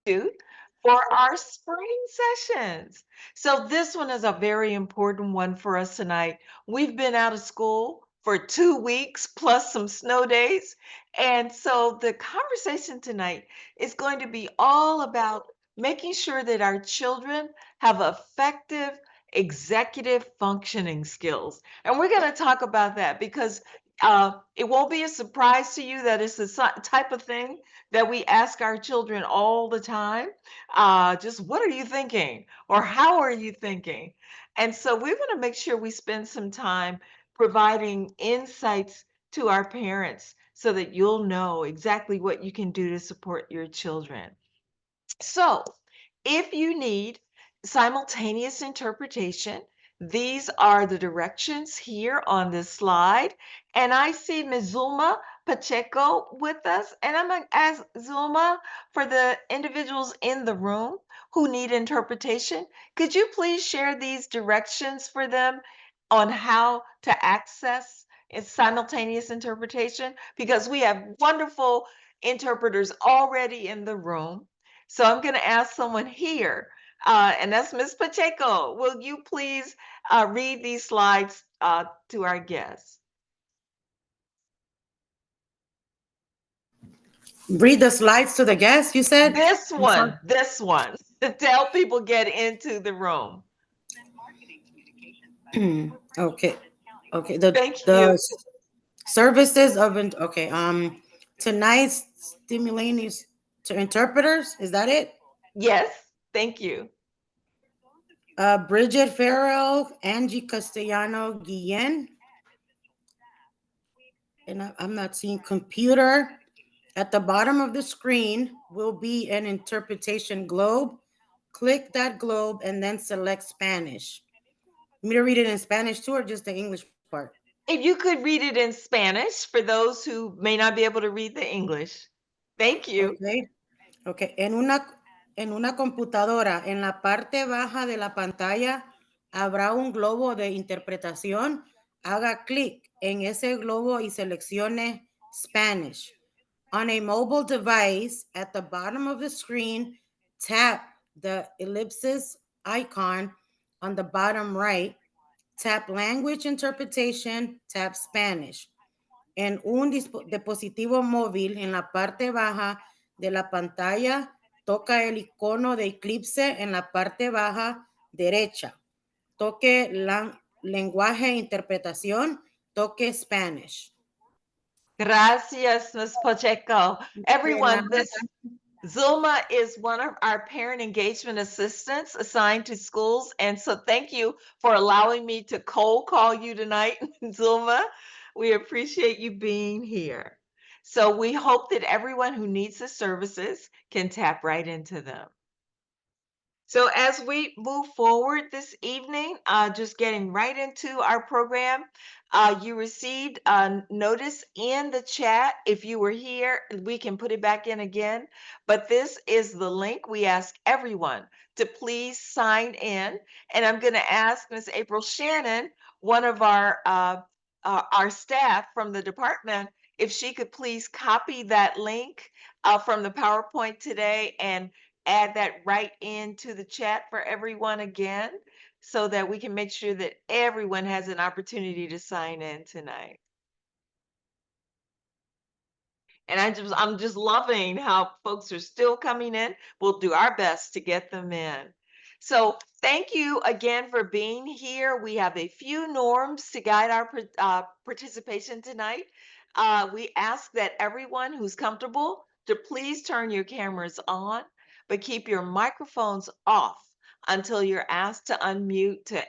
Institute for our spring sessions. So this one is a very important one for us tonight. We've been out of school for 2 weeks plus some snow days. And so the conversation tonight is going to be all about making sure that our children have effective executive functioning skills. And we're going to talk about that because it won't be a surprise to you that it's the type of thing that we ask our children all the time. Just what are you thinking? Or how are you thinking? And so we want to make sure we spend some time providing insights to our parents so that you'll know exactly what you can do to support your children. So, if you need simultaneous interpretation, these are the directions here on this slide. And I see Ms. Zulma Pacheco with us. And I'm going to ask Zulma, for the individuals in the room who need interpretation, could you please share these directions for them on how to access simultaneous interpretation? Because we have wonderful interpreters already in the room. So I'm going to ask someone here, and that's Ms. Pacheco. Will you please read these slides to our guests? Read the slides to the guests, you said? I'm sorry. This one, to help people get into the room. Okay. Okay. The Thank the you. s- services of okay. Tonight's stimulating to interpreters. Is that it? Yes, thank you. Bridget Farrell, Angie Castellano Guillen, and I'm not seeing computer. At the bottom of the screen will be an interpretation globe. Click that globe and then select Spanish. You me to read it in Spanish too, or just the English part? If you could read it in Spanish for those who may not be able to read the English. Thank you. Okay. Okay. En una computadora, en la parte baja de la pantalla, habrá un globo de interpretación. Haga clic en ese globo y seleccione Spanish. On a mobile device, at the bottom of the screen, tap the ellipsis icon on the bottom right, tap Language Interpretation, tap Spanish. En un dispositivo móvil, en la parte baja de la pantalla, toca el icono de eclipse en la parte baja derecha. Toque lenguaje e interpretación, toque Spanish. Gracias, Ms. Pacheco. De nada. Everyone, this Zulma is one of our parent engagement assistants assigned to schools. And so thank you for allowing me to cold call you tonight, Zulma. We appreciate you being here. So we hope that everyone who needs the services can tap right into them. So as we move forward this evening, just getting right into our program, you received a notice in the chat. If you were here, we can put it back in again. But this is the link. We ask everyone to please sign in. And I'm going to ask Ms. April Shannon, one of our staff from the department, if she could please copy that link from the PowerPoint today and add that right into the chat for everyone again so that we can make sure that everyone has an opportunity to sign in tonight. And I'm just loving how folks are still coming in. We'll do our best to get them in. So thank you again for being here. We have a few norms to guide our participation tonight. We ask that everyone who's comfortable to please turn your cameras on, but keep your microphones off until you're asked to unmute to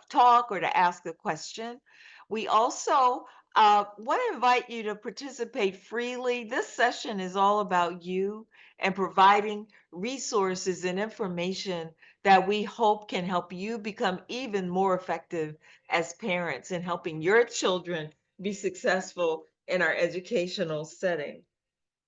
talk or to ask a question. We also want to invite you to participate freely. This session is all about you and providing resources and information that we hope can help you become even more effective as parents in helping your children be successful in our educational setting.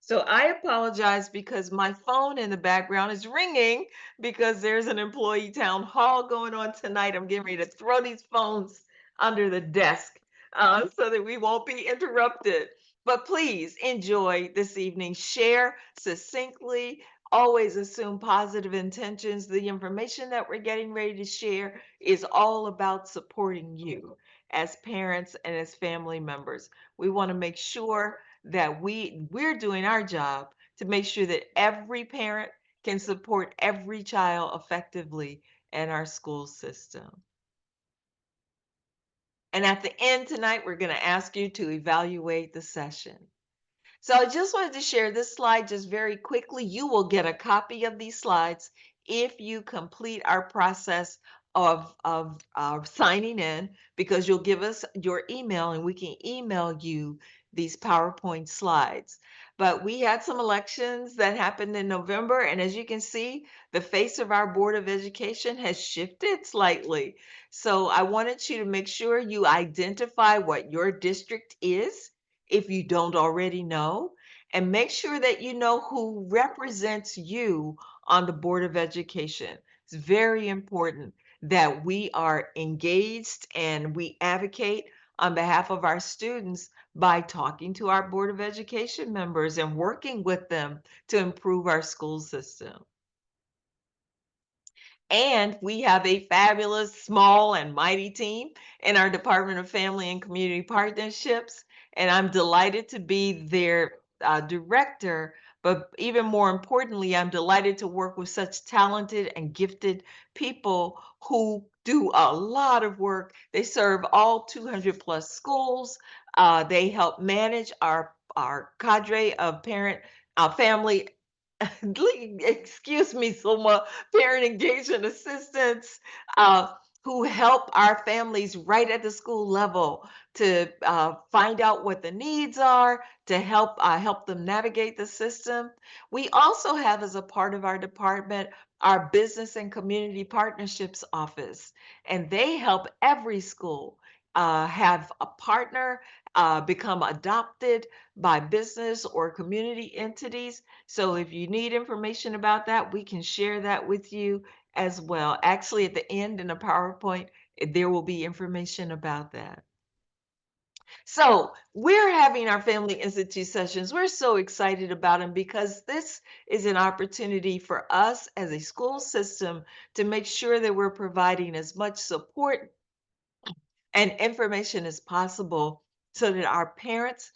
So I apologize because my phone in the background is ringing because there's an employee town hall going on tonight. I'm getting ready to throw these phones under the desk so that we won't be interrupted. But please enjoy this evening. Share succinctly always assume positive intentions. The information that we're getting ready to share is all about supporting you as parents and as family members. We want to make sure that we're doing our job to make sure that every parent can support every child effectively in our school system. And at the end tonight, we're going to ask you to evaluate the session. So I just wanted to share this slide just very quickly. You will get a copy of these slides if you complete our process of signing in, because you'll give us your email and we can email you these PowerPoint slides. But we had some elections that happened in November, and as you can see, the face of our Board of Education has shifted slightly. So I wanted you to make sure you identify what your district is if you don't already know, and make sure that you know who represents you on the Board of Education. It's very important that we are engaged and we advocate on behalf of our students by talking to our Board of Education members and working with them to improve our school system. And we have a fabulous small and mighty team in our Department of Family and Community Partnerships. And I'm delighted to be their director. But even more importantly, I'm delighted to work with such talented and gifted people who do a lot of work. They serve all 200 plus schools. They help manage our cadre of family excuse me, some parent engagement assistants uh, who help our families right at the school level to find out what the needs are, to help them navigate the system. We also have, as a part of our department, our business and community partnerships office, and they help every school have a partner, become adopted by business or community entities. So if you need information about that, we can share that with you as well. Actually, at the end in the PowerPoint, there will be information about that. So we're having our Family Institute sessions. We're so excited about them because this is an opportunity for us as a school system to make sure that we're providing as much support and information as possible so that our parents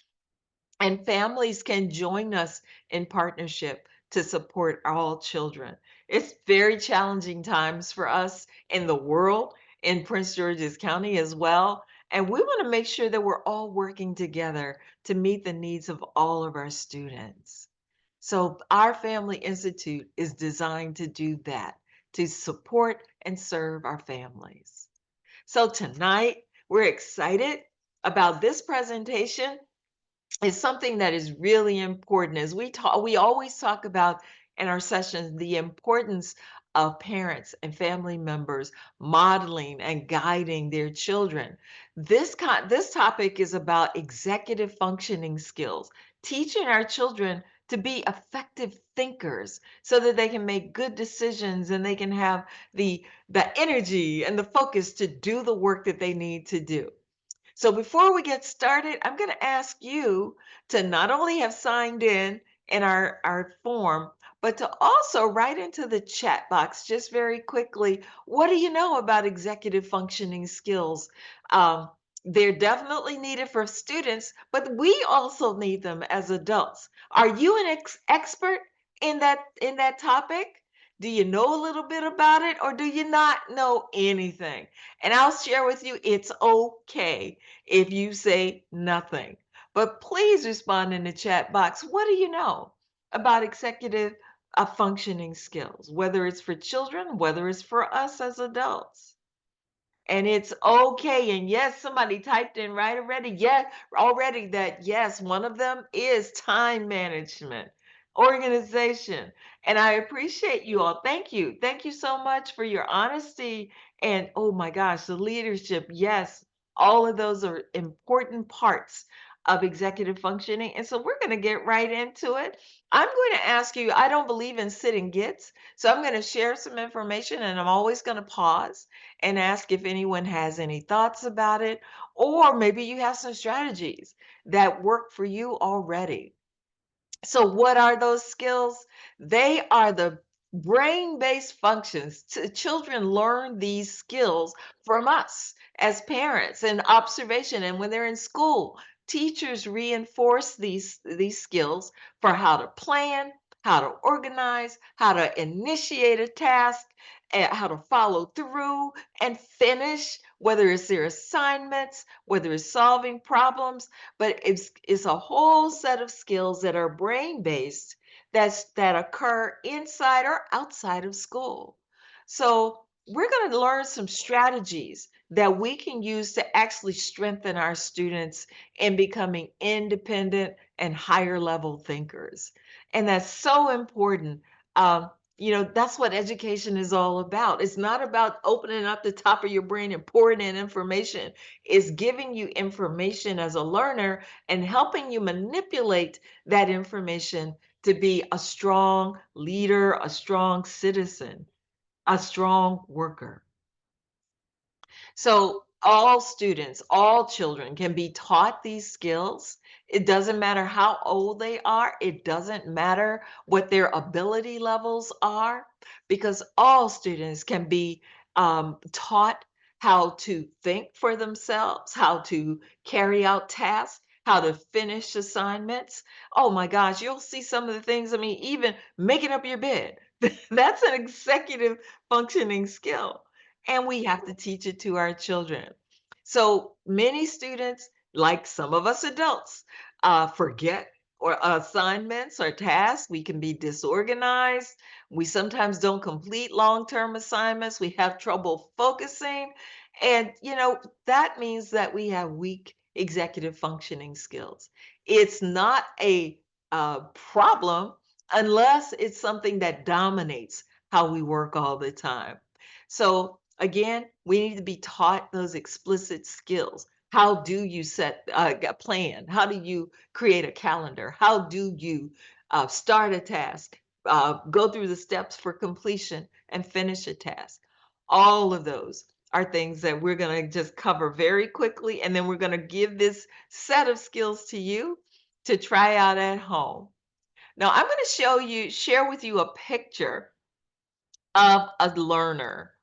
and families can join us in partnership to support all children. It's very challenging times for us in the world, in Prince George's County as well. And we want to make sure that we're all working together to meet the needs of all of our students. So, our Family Institute is designed to do that, to support and serve our families. So, tonight, we're excited about this presentation is something that is really important. As we always talk about in our sessions the importance of parents and family members modeling and guiding their children. This topic is about executive functioning skills, teaching our children to be effective thinkers so that they can make good decisions and they can have the energy and the focus to do the work that they need to do. So before we get started, I'm going to ask you to not only have signed in our form, but to also write into the chat box just very quickly, what do you know about executive functioning skills? Um, they're definitely needed for students, but we also need them as adults. Are you an expert in that topic? Do you know a little bit about it or do you not know anything? And I'll share with you, it's okay if you say nothing. But please respond in the chat box. What do you know about executive functioning skills, whether it's for children, whether it's for us as adults? And it's okay. And yes, somebody typed in right already. Yes, already that yes, one of them is time management, organization. And I appreciate you all. Thank you. Thank you so much for your honesty. And oh my gosh, the leadership. Yes, all of those are important parts of executive functioning. And so we're going to get right into it. I'm going to ask you, I don't believe in sit and gets. So I'm going to share some information and I'm always going to pause and ask if anyone has any thoughts about it, or maybe you have some strategies that work for you already. So, what are those skills? They are the brain based functions. Children learn these skills from us as parents and observation. And when they're in school, teachers reinforce these skills for how to plan, how to organize, how to initiate a task, and how to follow through and finish, whether it's their assignments, whether it's solving problems, but it's a whole set of skills that are brain based that occur inside or outside of school. So we're going to learn some strategies that we can use to actually strengthen our students in becoming independent and higher level thinkers. And that's so important. um, that's what education is all about. It's not about opening up the top of your brain and pouring in information. It's giving you information as a learner and helping you manipulate that information to be a strong leader, a strong citizen, a strong worker. So all students, all children can be taught these skills. It doesn't matter how old they are. It doesn't matter what their ability levels are, because all students can be taught how to think for themselves, how to carry out tasks, how to finish assignments. Oh my gosh, you'll see some of the things. I mean, even making up your bed. That's an executive functioning skill, and we have to teach it to our children. So many students, like some of us adults, forget or assignments or tasks. We can be disorganized. We sometimes don't complete long-term assignments. We have trouble focusing. And, that means that we have weak executive functioning skills. It's not a problem unless it's something that dominates how we work all the time. So again, we need to be taught those explicit skills. How do you set a plan? How do you create a calendar? How do you start a task, go through the steps for completion, and finish a task? All of those are things that we're going to just cover very quickly, and then we're going to give this set of skills to you to try out at home. Now, I'm going to share with you a picture of a learner.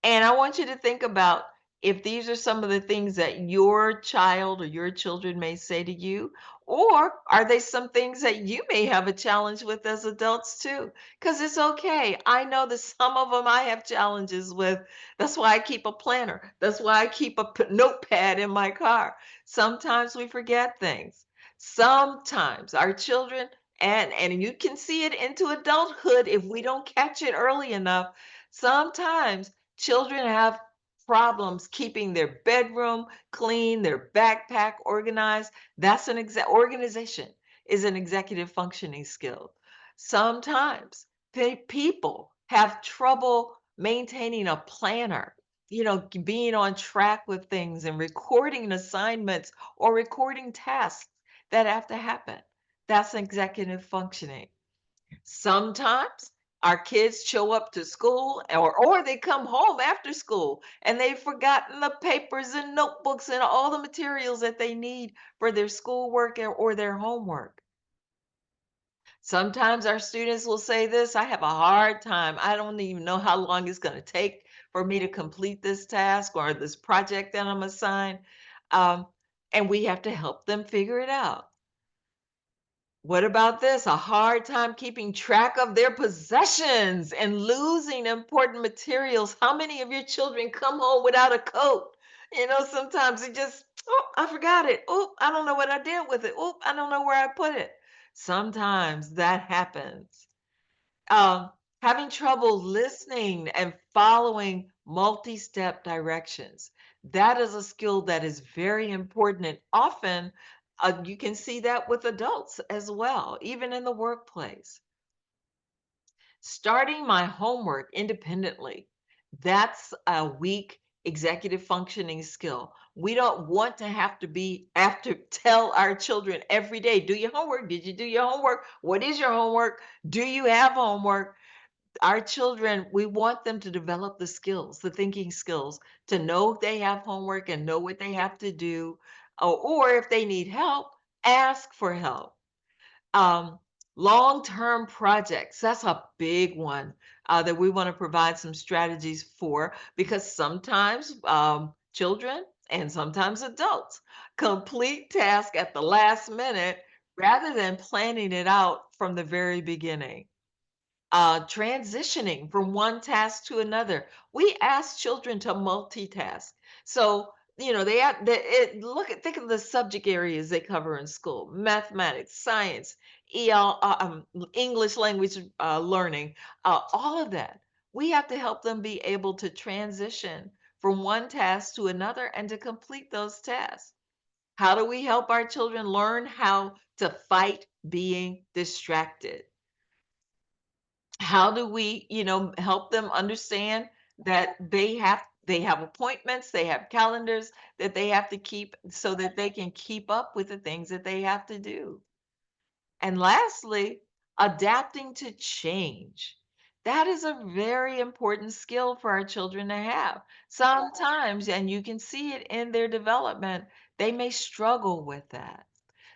And I want you to think about if these are some of the things that your child or your children may say to you, or are they some things that you may have a challenge with as adults too? Because it's okay. I know that some of them I have challenges with. That's why I keep a planner. That's why I keep a notepad in my car. Sometimes we forget things. Sometimes our children, and you can see it into adulthood if we don't catch it early enough. Sometimes children have problems keeping their bedroom clean, their backpack organized. That's organization is an executive functioning skill. Sometimes people have trouble maintaining a planner, being on track with things and recording assignments or recording tasks that have to happen. That's executive functioning. Sometimes our kids show up to school, or they come home after school and they've forgotten the papers and notebooks and all the materials that they need for their schoolwork or their homework. Sometimes our students will say this, I have a hard time. I don't even know how long it's going to take for me to complete this task or this project that I'm assigned. Um, and we have to help them figure it out. What about this? A hard time keeping track of their possessions and losing important materials. How many of your children come home without a coat? Sometimes it just, oh, I forgot it. Oh, I don't know what I did with it. Oh, I don't know where I put it. Sometimes that happens. Um, Having trouble listening and following multi-step directions. That is a skill that is very important, and often you can see that with adults as well, even in the workplace. Starting my homework independently, that's a weak executive functioning skill. We don't want to have to tell our children every day, do your homework. Did you do your homework? What is your homework? Do you have homework? Our children, we want them to develop the skills, the thinking skills, to know if they have homework and know what they have to do, or if they need help, ask for help. Um, Long-term projects, that's a big one that we want to provide some strategies for because sometimes children and sometimes adults complete tasks at the last minute rather than planning it out from the very beginning. Transitioning from one task to another. We ask children to multitask. So, they have look at think of the subject areas they cover in school: mathematics, science, English language learning, all of that. We have to help them be able to transition from one task to another and to complete those tasks. How do we help our children learn how to fight being distracted? How do we, help them understand that they have appointments, they have calendars that they have to keep so that they can keep up with the things that they have to do? And lastly, adapting to change. That is a very important skill for our children to have. Sometimes, and you can see it in their development, they may struggle with that.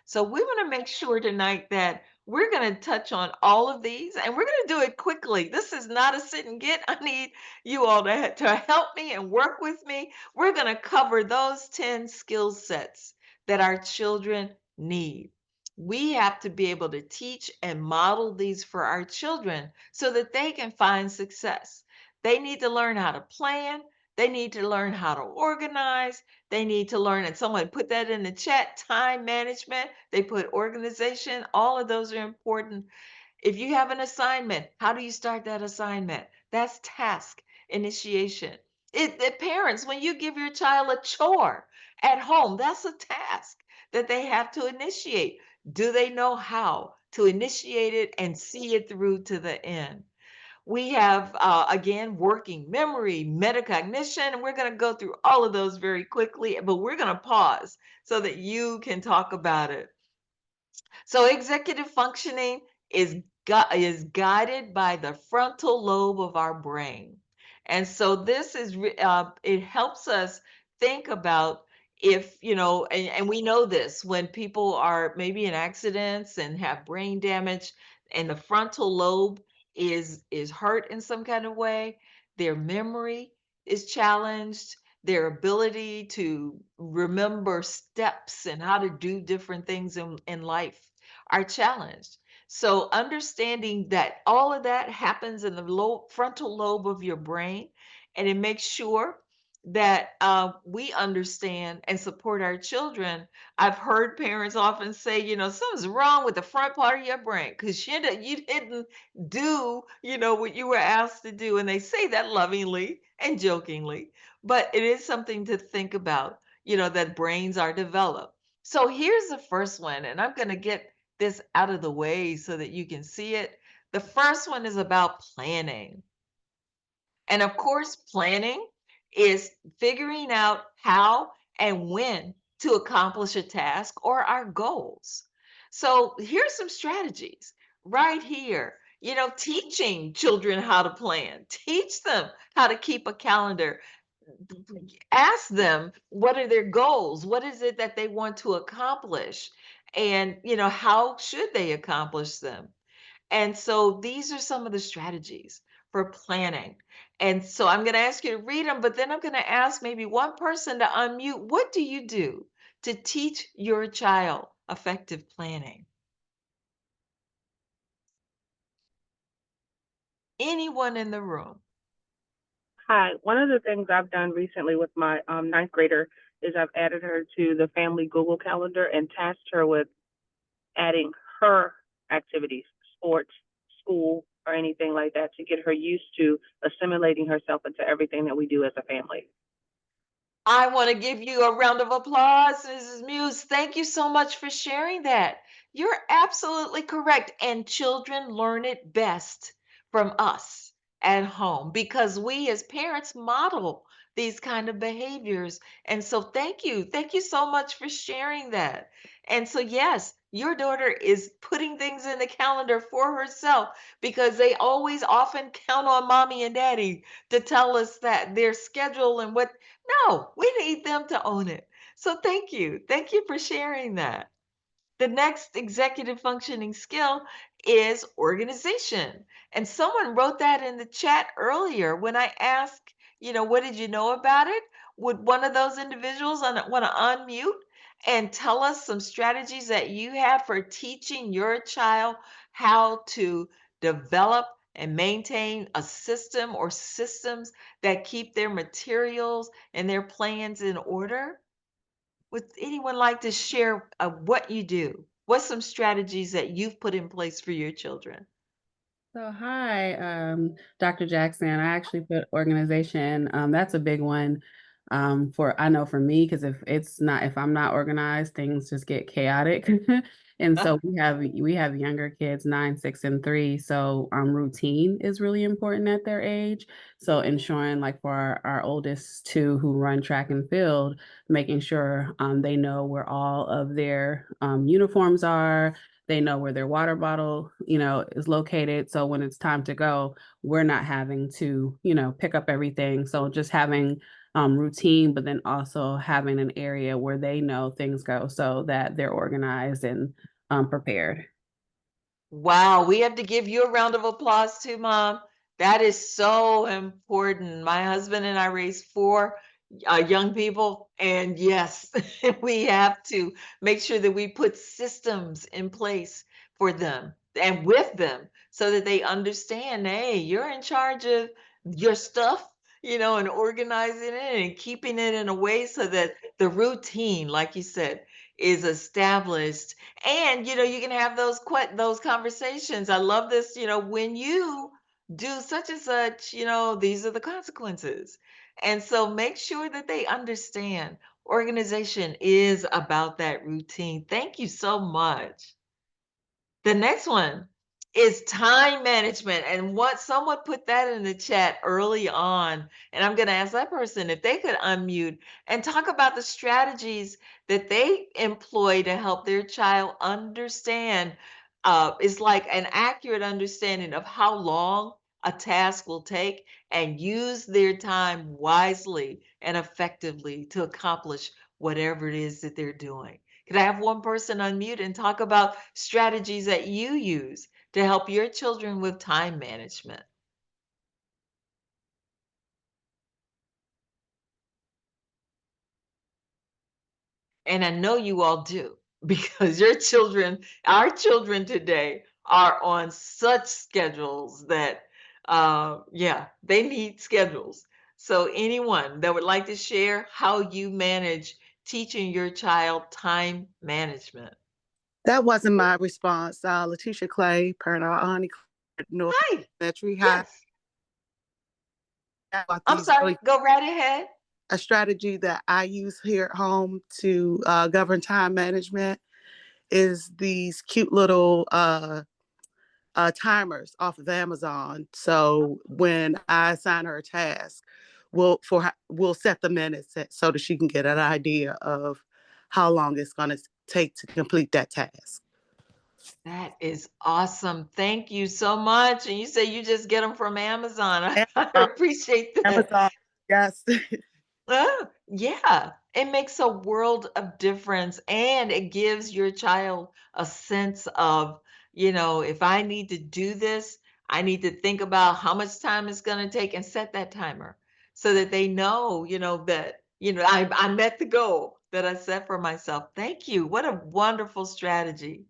So we want to make sure tonight that we're going to touch on all of these and we're going to do it quickly. This is not a sit and get. I need you all to help me and work with me. We're going to cover those 10 skill sets that our children need. We have to be able to teach and model these for our children so that they can find success. They need to learn how to plan. They need to learn how to organize. They need to learn, and someone put that in the chat, time management. They put organization. All of those are important. If you have an assignment, how do you start that assignment? That's task initiation. The parents, when you give your child a chore at home, that's a task that they have to initiate. Do they know how to initiate it and see it through to the end? We have, again, working memory, metacognition, and we're going to go through all of those very quickly, but we're going to pause so that you can talk about it. So executive functioning is guided by the frontal lobe of our brain. And so this it helps us think about if, and we know this when people are maybe in accidents and have brain damage and the frontal lobe is hurt in some kind of way, their memory is challenged, their ability to remember steps and how to do different things in life are challenged. So understanding that all of that happens in the frontal lobe of your brain, and it makes sure that we understand and support our children. I've heard parents often say, something's wrong with the front part of your brain because you didn't do, what you were asked to do. And they say that lovingly and jokingly, but it is something to think about, that brains are developed. So here's the first one, and I'm going to get this out of the way so that you can see it. The first one is about planning. And of course, planning is figuring out how and when to accomplish a task or our goals. So here's some strategies right here. Teaching children how to plan, teach them how to keep a calendar, ask them what are their goals, what is it that they want to accomplish, and how should they accomplish them. And so these are some of the strategies for planning. And so I'm going to ask you to read them, but then I'm going to ask maybe one person to unmute. What do you do to teach your child effective planning? Anyone in the room? Hi. One of the things I've done recently with my ninth grader is I've added her to the family Google Calendar and tasked her with adding her activities, sports, school, or anything like that to get her used to assimilating herself into everything that we do as a family. I want to give you a round of applause, Mrs. Muse. Thank you so much for sharing that. You're absolutely correct. And children learn it best from us at home because we as parents model these kind of behaviors. And so thank you. Thank you so much for sharing that. And so, yes, your daughter is putting things in the calendar for herself because they always often count on mommy and daddy to tell us that their schedule and what. No, we need them to own it. So thank you. Thank you for sharing that. The next executive functioning skill is organization. And someone wrote that in the chat earlier when I asked, what did you know about it? Would one of those individuals want to unmute and tell us some strategies that you have for teaching your child how to develop and maintain a system or systems that keep their materials and their plans in order? Would anyone like to share what you do? What's some strategies that you've put in place for your children? So hi, Dr. Jackson. I actually put organization. That's a big one for I know for me because if I'm not organized, things just get chaotic. And so we have younger kids, 9, 6, and 3. So routine is really important at their age. So ensuring like for our oldest two who run track and field, making sure they know where all of their uniforms are, they know where their water bottle, is located. So when it's time to go, we're not having to, pick up everything. So just having routine, but then also having an area where they know things go so that they're organized and prepared. Wow, we have to give you a round of applause too, Mom. That is so important. My husband and I raised four young people, and yes, we have to make sure that we put systems in place for them and with them so that they understand, hey, you're in charge of your stuff, and organizing it and keeping it in a way so that the routine, like you said, is established. And you can have those conversations. I love this, when you do such and such, these are the consequences. And so make sure that they understand organization is about that routine. Thank you so much. The next one is time management. And what someone put that in the chat early on. And I'm going to ask that person if they could unmute and talk about the strategies that they employ to help their child understand. It's like an accurate understanding of how long a task will take and use their time wisely and effectively to accomplish whatever it is that they're doing. Could I have one person unmute and talk about strategies that you use to help your children with time management? And I know you all do because our children today are on such schedules that, yeah, they need schedules. So, anyone that would like to share how you manage teaching your child time management? That wasn't my response. Letitia Clay, parent of Ani North Hi. Elementary High. Yes. About I'm these sorry. really Go right ahead. a strategy that I use here at home to govern time management is these cute little timers off of Amazon. So when I assign her a task, we'll set the minutes so that she can get an idea of how long it's going to take to complete that task. That is awesome. Thank you so much. And you say you just get them from Amazon. I Amazon, appreciate that. Amazon, yes. Yeah, it makes a world of difference and it gives your child a sense of, if I need to do this, I need to think about how much time it's going to take and set that timer so that they know, that, I met the goal that I set for myself. Thank you. What a wonderful strategy.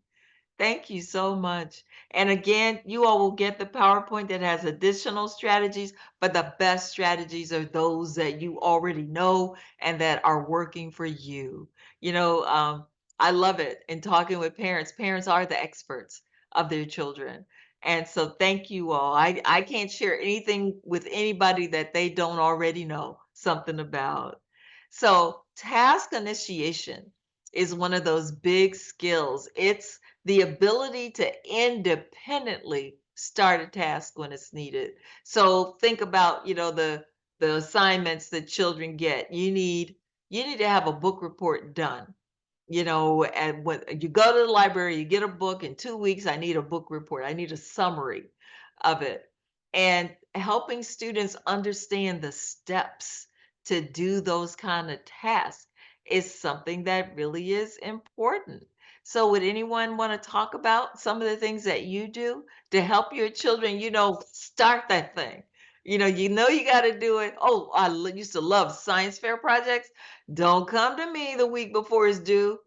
Thank you so much. And again, you all will get the PowerPoint that has additional strategies, but the best strategies are those that you already know and that are working for you. I love it in talking with parents. Parents are the experts of their children. And so thank you all. I can't share anything with anybody that they don't already know something about. So task initiation is one of those big skills. It's the ability to independently start a task when it's needed. So think about, the assignments that children get. You need to have a book report done. And when you go to the library, you get a book in 2 weeks, I need a book report. I need a summary of it. And helping students understand the steps to do those kind of tasks is something that really is important. So would anyone want to talk about some of the things that you do to help your children, start that thing? You got to do it. Oh, used to love science fair projects. Don't come to me the week before it's due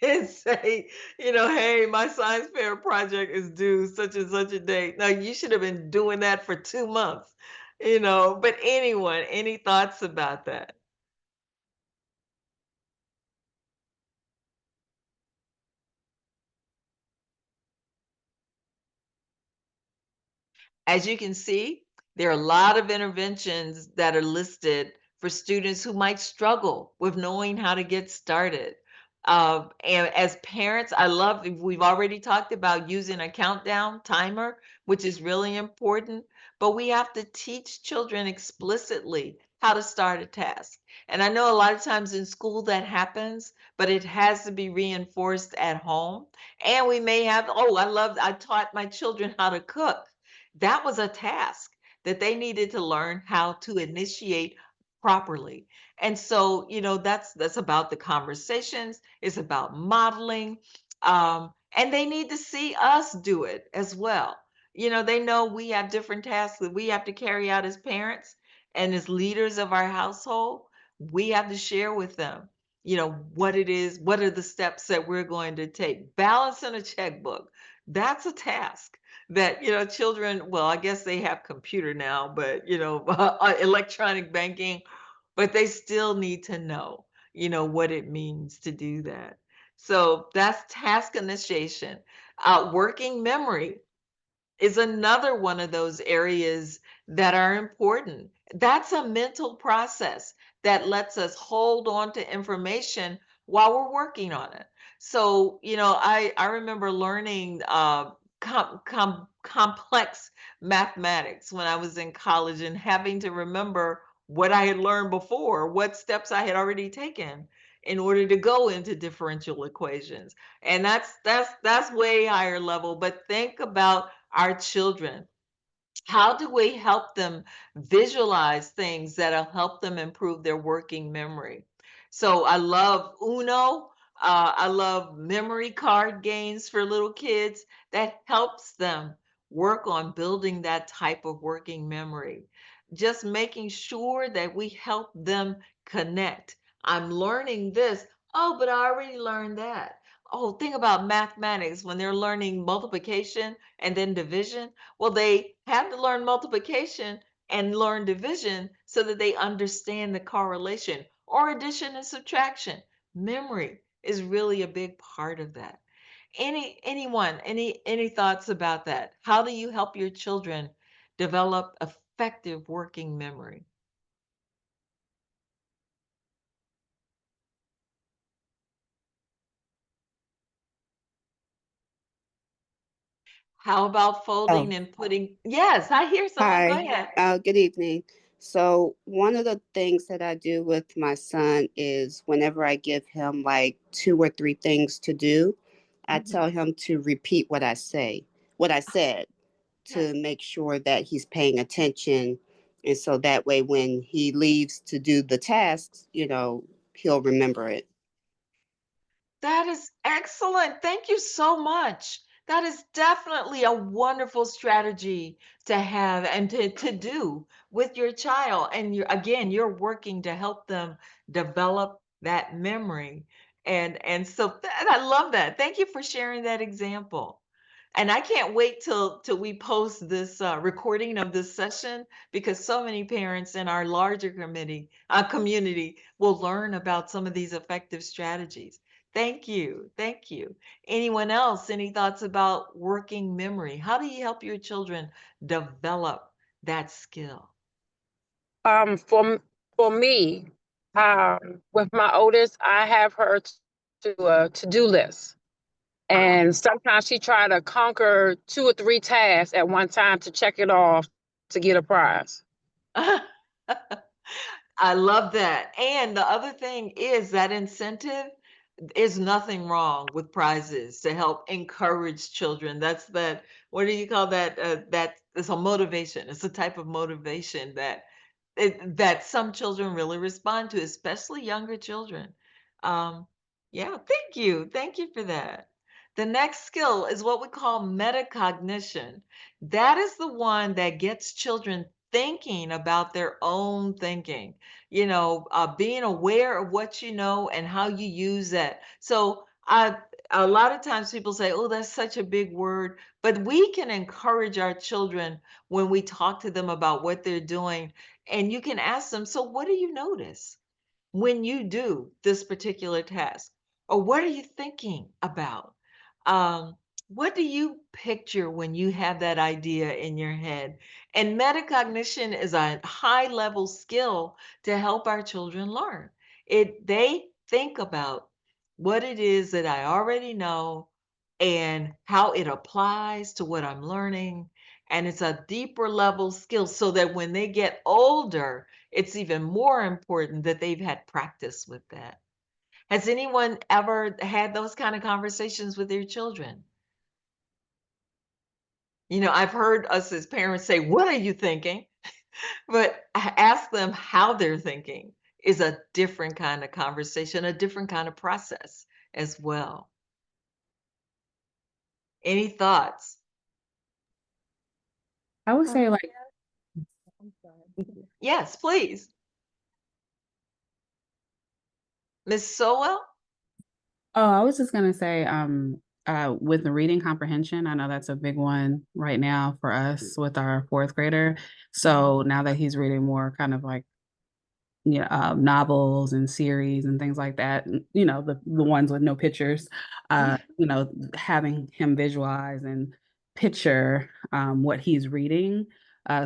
and say, hey, my science fair project is due such and such a date. No, you should have been doing that for 2 months, but anyone, any thoughts about that? As you can see, there are a lot of interventions that are listed for students who might struggle with knowing how to get started. And as parents, we've already talked about using a countdown timer, which is really important, but we have to teach children explicitly how to start a task. And I know a lot of times in school that happens, but it has to be reinforced at home. And we may have, I taught my children how to cook. That was a task that they needed to learn how to initiate properly. And so, that's about the conversations, it's about modeling. And they need to see us do it as well. They know we have different tasks that we have to carry out as parents and as leaders of our household. We have to share with them, what it is, what are the steps that we're going to take. Balancing a checkbook, that's a task that children, well, I guess they have computer now, but electronic banking, but they still need to know what it means to do that. So that's task initiation. Working memory is another one of those areas that are important. That's a mental process that lets us hold on to information while we're working on it. So, I remember learning complex mathematics when I was in college and having to remember what I had learned before, what steps I had already taken in order to go into differential equations. And that's way higher level, but think about our children. How do we help them visualize things that'll help them improve their working memory? So I love Uno. I love memory card games for little kids that helps them work on building that type of working memory. Just making sure that we help them connect. I'm learning this. Oh, but I already learned that. Oh, think about mathematics when they're learning multiplication and then division. Well, they have to learn multiplication and learn division so that they understand the correlation or addition and subtraction. Memory is really a big part of that. Any thoughts about that? How do you help your children develop effective working memory? How about Oh, folding and putting? Yes, I hear someone. Go hi. ahead. Good evening. So, one of the things that I do with my son is whenever I give him like two or three things to do, I Mhm. tell him to repeat what I said Okay. to make sure that he's paying attention. And so that way, when he leaves to do the tasks, he'll remember it. That is excellent. Thank you so much. That is definitely a wonderful strategy to have and to do with your child. And you're working to help them develop that memory. And so I love that. Thank you for sharing that example. And I can't wait till we post this recording of this session because so many parents in our larger community will learn about some of these effective strategies. Thank you. Thank you. Anyone else, any thoughts about working memory? How do you help your children develop that skill? Um, for m- for me, with my oldest, I have her to a to-do list, and sometimes she try to conquer two or three tasks at one time to check it off to get a prize. I love that. And the other thing is that incentive is nothing wrong with prizes to help encourage children. What do you call that? That is a motivation. It's a type of motivation that some children really respond to, especially younger children. Um, yeah, thank you. Thank you for that. The next skill is what we call metacognition. That is the one that gets children thinking about their own thinking, being aware of what you know and how you use it. So, a lot of times people say, oh, that's such a big word, but we can encourage our children when we talk to them about what they're doing. And you can ask them, so what do you notice when you do this particular task? Or what are you thinking about? Um, what do you picture when you have that idea in your head? And metacognition is a high level skill to help our children learn. They think about what it is that I already know and how it applies to what I'm learning. And it's a deeper level skill so that when they get older, it's even more important that they've had practice with that. Has anyone ever had those kind of conversations with their children? I've heard us as parents say, what are you thinking? But ask them how they're thinking is a different kind of conversation, a different kind of process as well. Any thoughts? I would say like, Yes, please. Miss Sowell? oh, I was just gonna say, with the reading comprehension, I know that's a big one right now for us with our fourth grader. So now that he's reading more kind of like, novels and series and things like that, the ones with no pictures, having him visualize and picture what he's reading,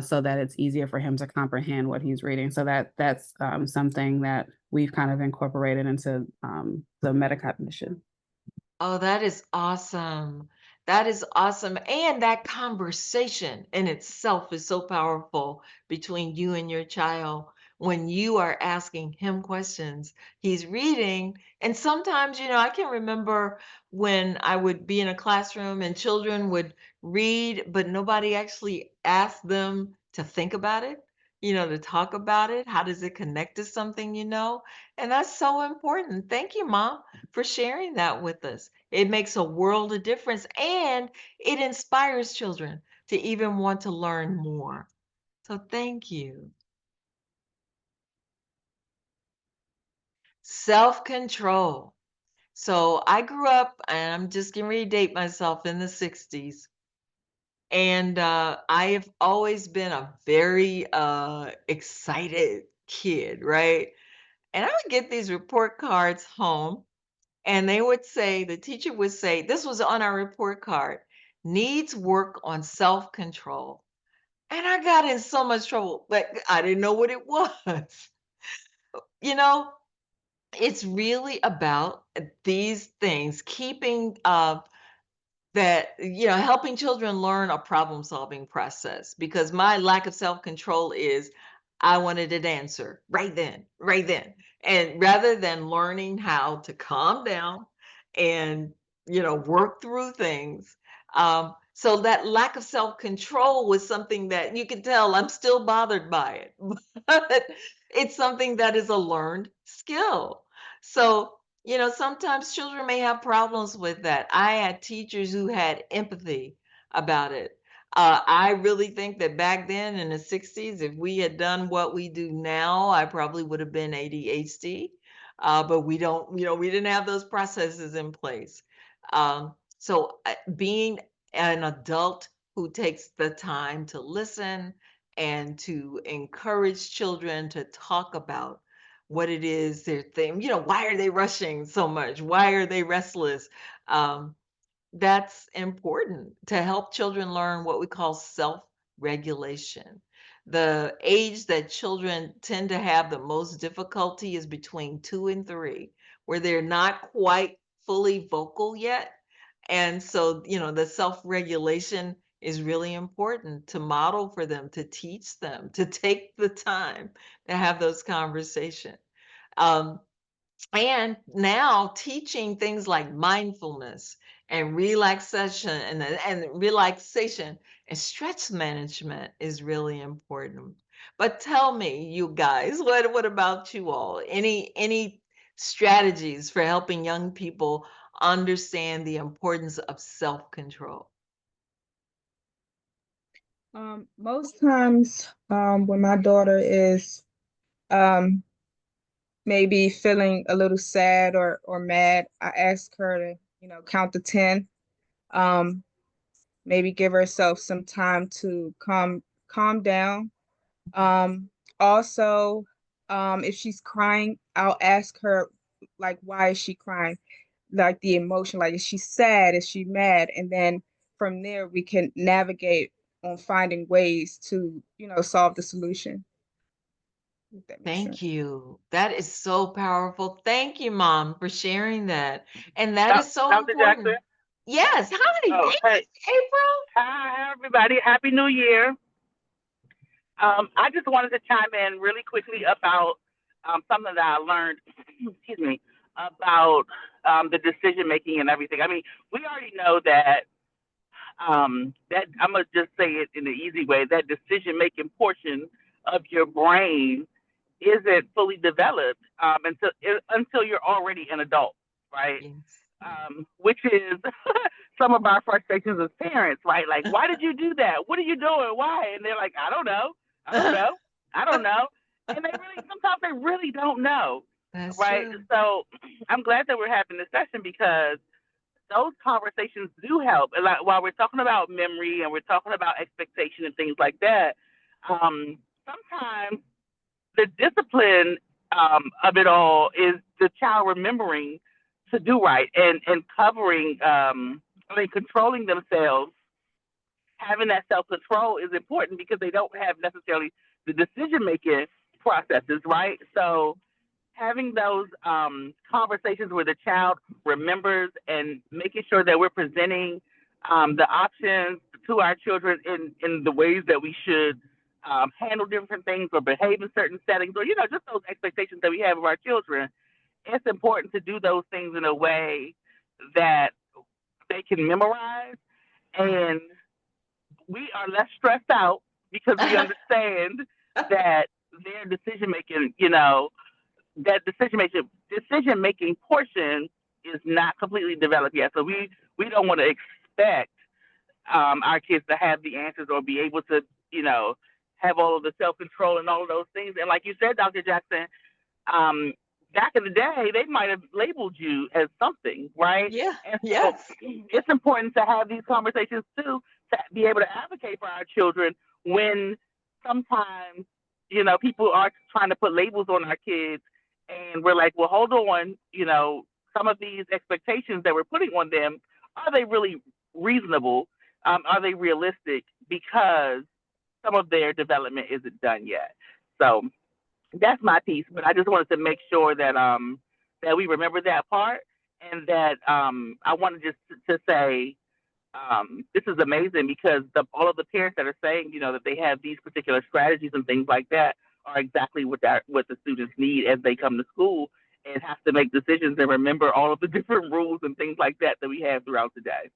so that it's easier for him to comprehend what he's reading. So that's something that we've kind of incorporated into the metacognition. Oh, that is awesome. That is awesome. And that conversation in itself is so powerful between you and your child when you are asking him questions. He's reading. And sometimes, I can remember when I would be in a classroom and children would read, but nobody actually asked them to think about it, to talk about it. How does it connect to something you know? And that's so important. Thank you, Mom, for sharing that with us. It makes a world of difference and it inspires children to even want to learn more. So thank you. Self-control. So I grew up, and I'm just getting ready to date myself, in the 60s. And I have always been a very excited kid, right? And I would get these report cards home. And the teacher would say, this was on our report card, needs work on self control. And I got in so much trouble, but I didn't know what it was. You know, it's really about these things, keeping helping children learn a problem solving process, because my lack of self control is I wanted an answer right then. And rather than learning how to calm down and, work through things. So that lack of self control was something that you can tell I'm still bothered by it, but it's something that is a learned skill. So sometimes children may have problems with that. I had teachers who had empathy about it. I really think that back then in the 60s, if we had done what we do now, I probably would have been ADHD. But we don't, we didn't have those processes in place. So being an adult who takes the time to listen and to encourage children to talk about what it is they're thinking. Why are they rushing so much? Why are they restless? Um, that's important to help children learn what we call self regulation. The age that children tend to have the most difficulty is between 2 and 3, where they're not quite fully vocal yet. And so, the self regulation is really important to model for them, to teach them, to take the time to have those conversations. Um, and now teaching things like mindfulness and relaxation and stress management is really important. But tell me, you guys, what about you all? Any strategies for helping young people understand the importance of self-control? Most times, when my daughter is um, maybe feeling a little sad or mad, I ask her to, count to 10. Um, Maybe give herself some time to calm down. Um, Also, if she's crying, I'll ask her like, why is she crying? Like the emotion, like is she sad? Is she mad? And then from there we can navigate on finding ways to, solve the solution. If that makes Thank sense. you. That is so powerful. Thank you, Mom, for sharing that. And that is so Dr. Jackson. important. Yes. Hi. Oh, Hey, hey. April. Hi, everybody. Happy New Year. I just wanted to chime in really quickly about something that I learned, excuse me, about the decision making and everything. I mean, we already know that I'm gonna just say it in the easy way. That decision making portion of your brain isn't fully developed until you're already an adult, right? Yes. Which is some of our frustrations as parents, right? Like, why did you do that? What are you doing? Why? And they're like, I don't know. I don't know. I don't know. And sometimes they really don't know, That's right? true. So I'm glad that we're having this session because those conversations do help. And like, while we're talking about memory and we're talking about expectation and things like that, sometimes the discipline of it all is the child remembering to do right and covering, controlling themselves. Having that self control is important because they don't have necessarily the decision making processes, right? So having those conversations where the child remembers and making sure that we're presenting the options to our children in the ways that we should handle different things or behave in certain settings or, just those expectations that we have of our children. It's important to do those things in a way that they can memorize and we are less stressed out because we understand that their decision making, that decision making portion is not completely developed yet. So we don't want to expect our kids to have the answers or be able to, have all of the self control and all of those things. And like you said, Dr. Jackson, um, back in the day, they might have labeled you as something, right? Yeah. And so Yes. it's important to have these conversations too, to be able to advocate for our children when sometimes, people are trying to put labels on our kids and we're like, well, hold on, some of these expectations that we're putting on them, are they really reasonable? Are they realistic? Because some of their development isn't done yet. So that's my piece. But I just wanted to make sure that we remember that part, and that I wanted just to say this is amazing because all of the parents that are saying that they have these particular strategies and things like that are exactly what the students need as they come to school and have to make decisions and remember all of the different rules and things like that we have throughout the day.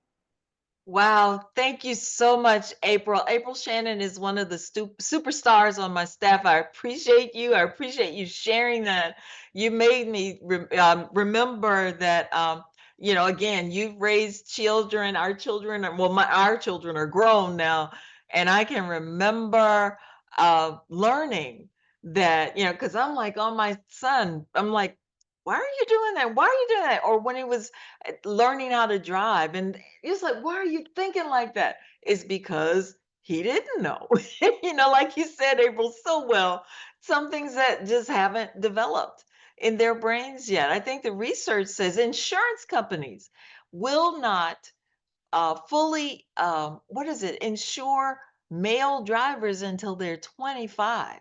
Wow, thank you so much, April. April Shannon is one of the superstars on my staff. I appreciate you. I appreciate you sharing that. You made me remember that, again, you've raised children. Our children are, well, our children are grown now. And I can remember learning that, because I'm like, on my son, I'm like, why are you doing that? Why are you doing that? Or when he was learning how to drive, and it's like, why are you thinking like that? It's because he didn't know. Like you said, April, so well, some things that just haven't developed in their brains yet. I think the research says insurance companies will not fully, what is it, insure male drivers until they're 25.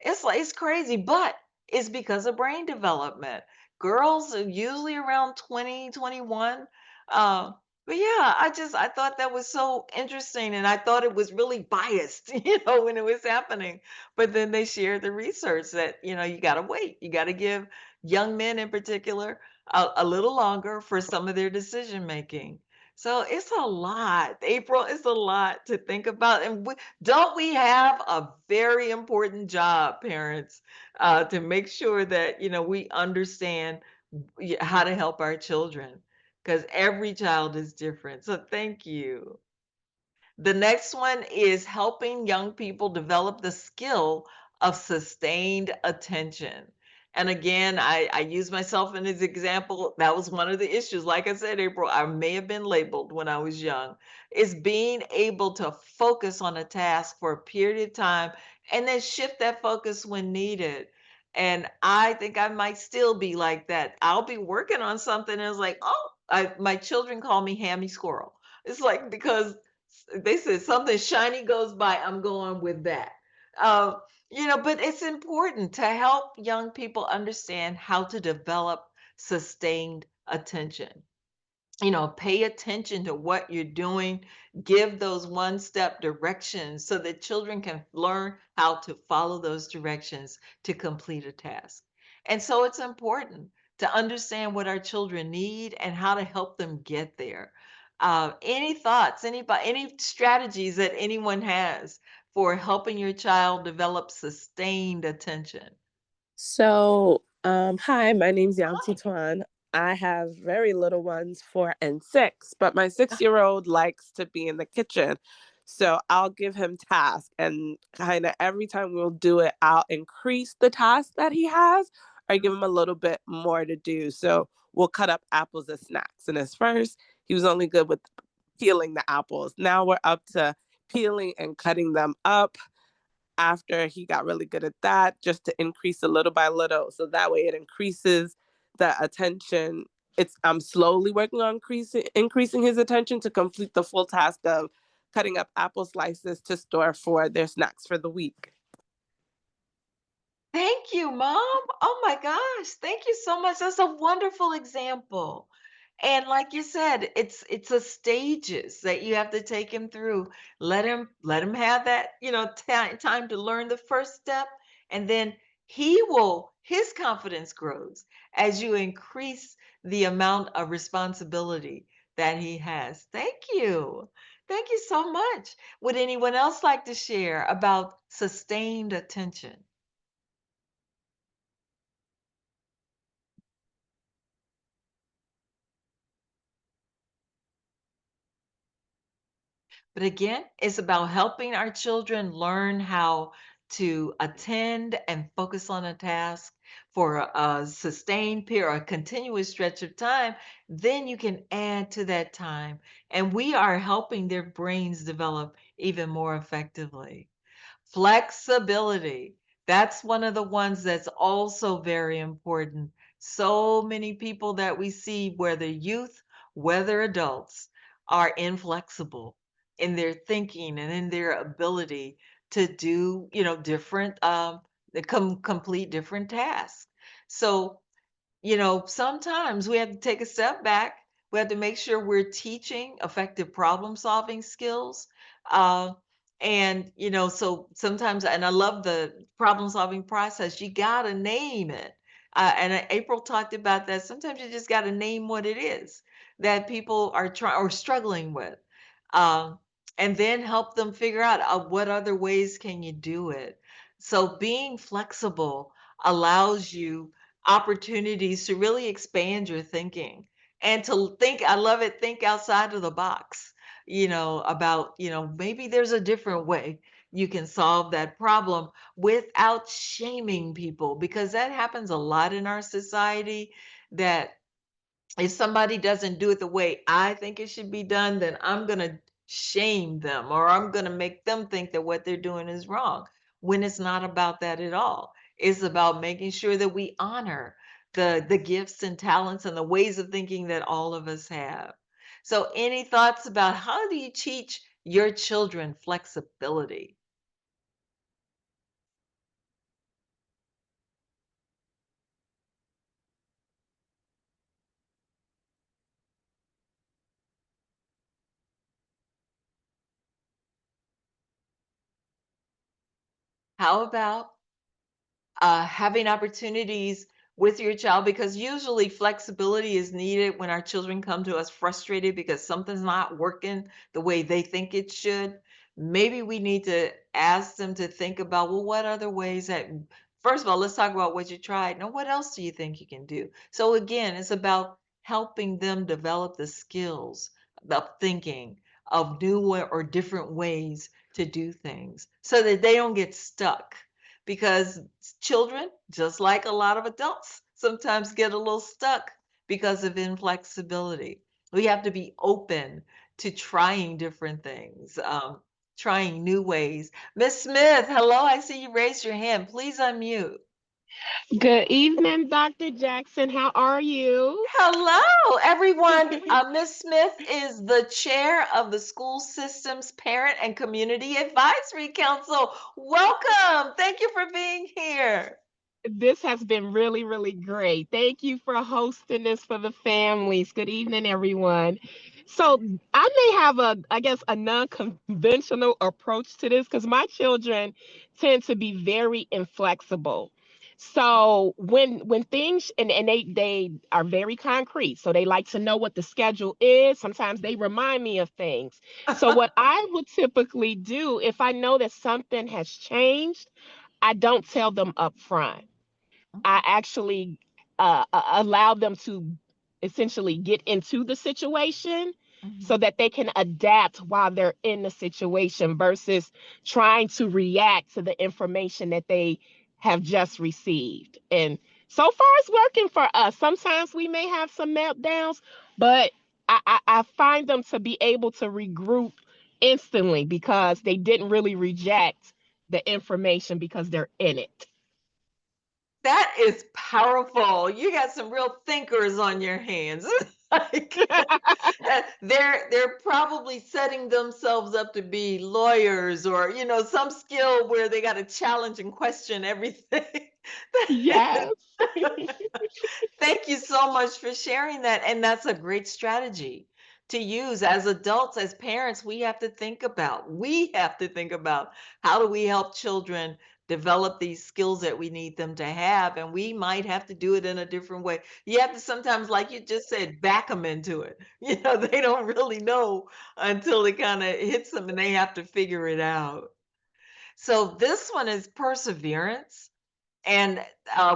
It's like, it's crazy, but it's because of brain development. Girls are usually around 20, 21. But yeah, I thought that was so interesting, and I thought it was really biased, when it was happening. But then they shared the research that, you got to wait. You got to give young men in particular a little longer for some of their decision making. So it's a lot, April. It's a lot to think about, and don't we have a very important job, parents, to make sure that we understand how to help our children. because every child is different. So thank you. The next one is helping young people develop the skill of sustained attention. And again, I use myself in this example. That was one of the issues. Like I said, April, I may have been labeled when I was young, is being able to focus on a task for a period of time and then shift that focus when needed. And I think I might still be like that. I'll be working on something and it's like, oh, my children call me Hammy Squirrel. It's like because they said something shiny goes by, I'm going with that. Uh, but it's important to help young people understand how to develop sustained attention. Pay attention to what you're doing, give those one step directions so that children can learn how to follow those directions to complete a task. And so it's important to understand what our children need and how to help them get there. Any thoughts, any strategies that anyone has for helping your child develop sustained attention? Hi, my name's Yanti Tuan. I have very little ones, 4 and 6, but my 6-year-old likes to be in the kitchen. So I'll give him tasks, and kind of every time we'll do it, I'll increase the task that he has or give him a little bit more to do. So we'll cut up apples as snacks. And at first, he was only good with peeling the apples. Now we're up to peeling and cutting them up after he got really good at that, just to increase a little by little. So that way it increases the attention. I'm slowly working on increasing his attention to complete the full task of cutting up apple slices to store for their snacks for the week. Thank you, Mom. Oh my gosh. Thank you so much. That's a wonderful example. And like you said, it's a stages that you have to take him through. Let him have that, time to learn the first step, and then his confidence grows as you increase the amount of responsibility that he has. Thank you. Thank you so much. Would anyone else like to share about sustained attention? But again, it's about helping our children learn how to attend and focus on a task for a sustained period, a continuous stretch of time. Then you can add to that time. And we are helping their brains develop even more effectively. Flexibility. That's one of the ones that's also very important. So many people that we see, whether youth, whether adults, are inflexible in their thinking and in their ability to do, different, complete different tasks. So sometimes we have to take a step back. We have to make sure we're teaching effective problem solving skills. Uh, so sometimes, and I love the problem solving process, you got to name it. And April talked about that. Sometimes you just got to name what it is that people are trying or struggling with. Um, and then help them figure out what other ways can you do it. So being flexible allows you opportunities to really expand your thinking and to think, I love it, think outside of the box, about, maybe there's a different way you can solve that problem without shaming people, because that happens a lot in our society, that if somebody doesn't do it the way I think it should be done, then I'm going to shame them, or I'm going to make them think that what they're doing is wrong, when it's not about that at all. It's about making sure that we honor the gifts and talents and the ways of thinking that all of us have. So any thoughts about how do you teach your children flexibility? How about having opportunities with your child, because usually flexibility is needed when our children come to us frustrated because something's not working the way they think it should. Maybe we need to ask them to think about, well, what other ways that, first of all, let's talk about what you tried. Now, what else do you think you can do? So again, it's about helping them develop the skills of thinking of new or different ways to do things so that they don't get stuck. Because children, just like a lot of adults, sometimes get a little stuck because of inflexibility. We have to be open to trying different things, trying new ways. Miss Smith, hello, I see you raised your hand. Please unmute. Good evening, Dr. Jackson. How are you? Hello, everyone. Ms. Smith is the chair of the School Systems Parent and Community Advisory Council. Welcome. Thank you for being here. This has been really, really great. Thank you for hosting this for the families. Good evening, everyone. So I may have I guess, a non-conventional approach to this because my children tend to be very inflexible. So when things and they are very concrete, so they like to know what the schedule is. Sometimes they remind me of things. So what I would typically do if I know that something has changed, I don't tell them up front. I actually allow them to essentially get into the situation so that they can adapt while they're in the situation versus trying to react to the information that they have just received. And so far, it's working for us. Sometimes we may have some meltdowns, but I find them to be able to regroup instantly because they didn't really reject the information because they're in it. That is powerful. You got some real thinkers on your hands. Like, they're probably setting themselves up to be lawyers or some skill where they got to challenge and question everything. Yes. Thank you so much for sharing that. And that's a great strategy to use as adults, as parents. We have to think about how do we help children develop these skills that we need them to have. And we might have to do it in a different way. You have to sometimes, like you just said, back them into it. They don't really know until it kind of hits them and they have to figure it out. So this one is perseverance. And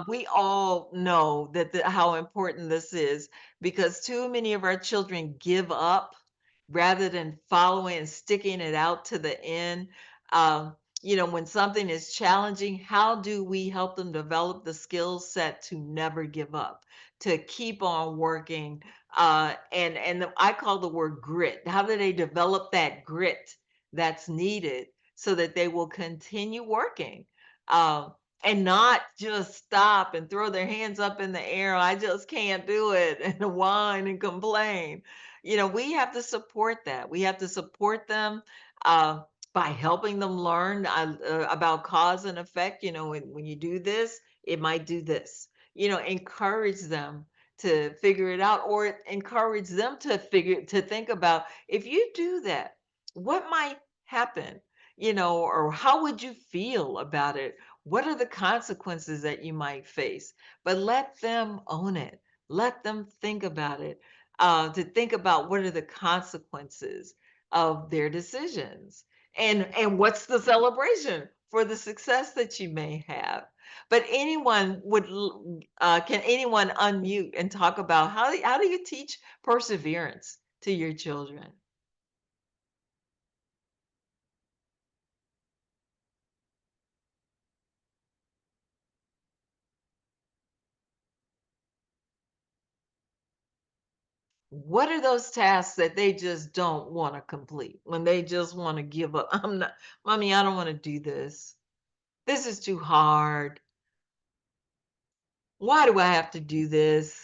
we all know that how important this is because too many of our children give up rather than following and sticking it out to the end. When something is challenging, how do we help them develop the skill set to never give up, to keep on working? And I call the word grit. How do they develop that grit that's needed so that they will continue working? Um, and not just stop and throw their hands up in the air. I just can't do it and whine and complain. We have to support that. We have to support them uh, by helping them learn about cause and effect. When you do this, it might do this. Encourage them to figure it out, or encourage them to think about if you do that, what might happen. Or how would you feel about it? What are the consequences that you might face? But let them own it. Let them think about it. To think about what are the consequences of their decisions, and what's the celebration for the success that you may have. But can anyone unmute and talk about how do you teach perseverance to your children? What are those tasks that they just don't want to complete when they just want to give up? Mommy, I don't want to do this. This is too hard. Why do I have to do this?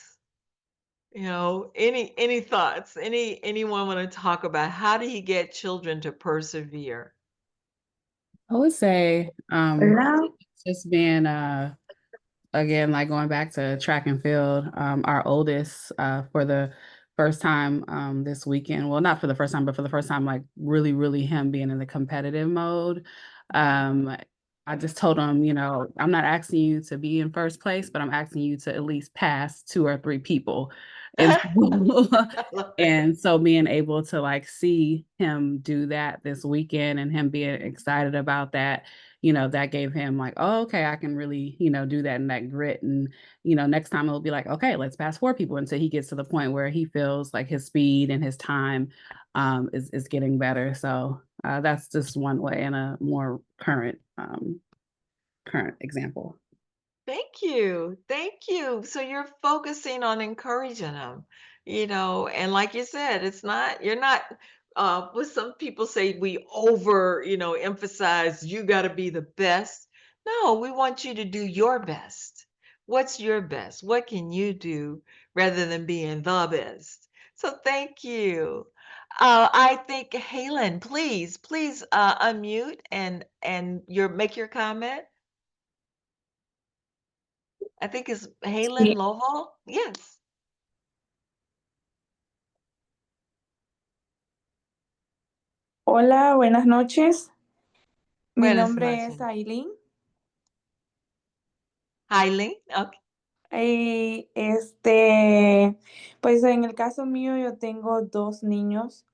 Any thoughts? Anyone want to talk about how do you get children to persevere? I would say Hello. it's just being again, like going back to track and field, our oldest for the first time this weekend, well, not for the first time, but for the first time, like really, really him being in the competitive mode. I just told him, I'm not asking you to be in first place, but I'm asking you to at least pass 2 or 3 people. And and so being able to like see him do that this weekend and him being excited about that, that gave him like, oh, okay, I can really, do that in that grit. And, next time it'll be like, okay, let's pass 4 people until he gets to the point where he feels like his speed and his time is getting better. So that's just one way and a more current example. Thank you. Thank you. So you're focusing on encouraging them, and like you said, you're not, what some people say, we over, emphasize you got to be the best. No, we want you to do your best. What's your best? What can you do rather than being the best? So thank you. I think Halen, please unmute and make your comment. I think it's Halen Sí. Lovo. Yes. Hola, buenas noches. Mi Buenas nombre es noches. Aileen. Hailing. Okay. Pues en el caso mío yo tengo 2 niños.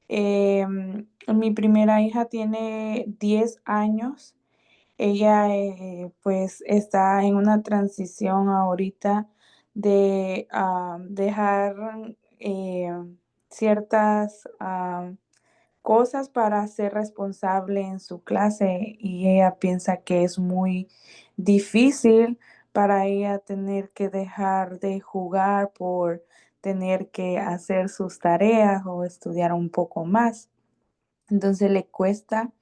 Mi primera hija tiene 10 años. Ella pues está en una transición ahorita de dejar eh, ciertas cosas para ser responsable en su clase y ella piensa que es muy difícil para ella tener que dejar de jugar por tener que hacer sus tareas o estudiar un poco más. Entonces le cuesta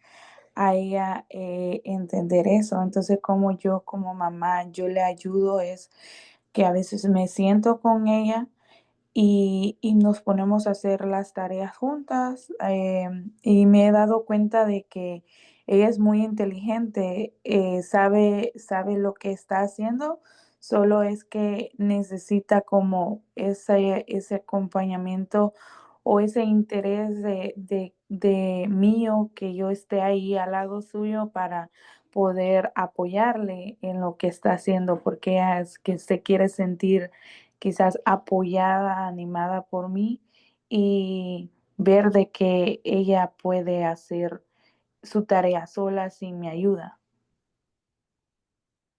a ella entender eso. Entonces como yo como mamá, yo le ayudo es que a veces me siento con ella y nos ponemos a hacer las tareas juntas, y me he dado cuenta de que ella es muy inteligente, sabe lo que está haciendo, solo es que necesita como ese acompañamiento o ese interés de mío, que yo esté ahí al lado suyo para poder apoyarle en lo que está haciendo, porque ella es que se quiere sentir quizás apoyada, animada por mí y ver de que ella puede hacer su tarea sola sin mi ayuda.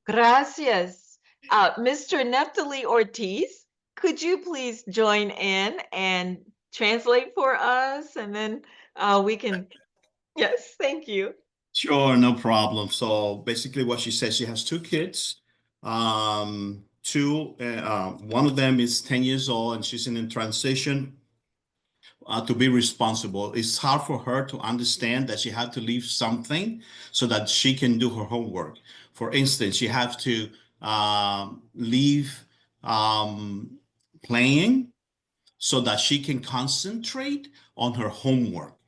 Gracias. Mr. Neftali Ortiz, could you please join in and translate for us? And then we can, yes, thank you. Sure, no problem. So basically, what she says, she has 2 kids. One of them is 10 years old, and she's in a transition to be responsible. It's hard for her to understand that she had to leave something so that she can do her homework. For instance, she has to leave playing so that she can concentrate on her homework.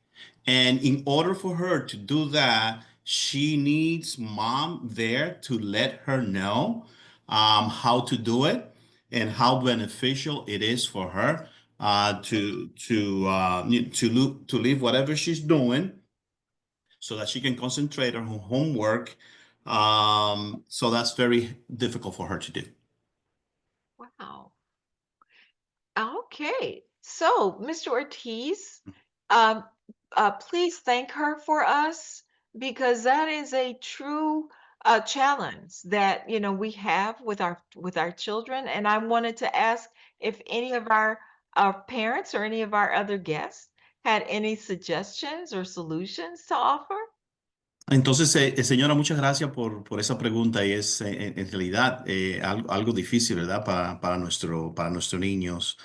And in order for her to do that, she needs mom there to let her know how to do it and how beneficial it is for her to leave whatever she's doing so that she can concentrate on her homework. So that's very difficult for her to do. Wow. Okay. So, Mr. Ortiz, um, please thank her for us because that is a true challenge that we have with our children. And I wanted to ask if any of our parents or any of our other guests had any suggestions or solutions to offer. Entonces, señora, muchas gracias por esa pregunta y es en realidad algo difícil, ¿verdad? Para nuestros niños.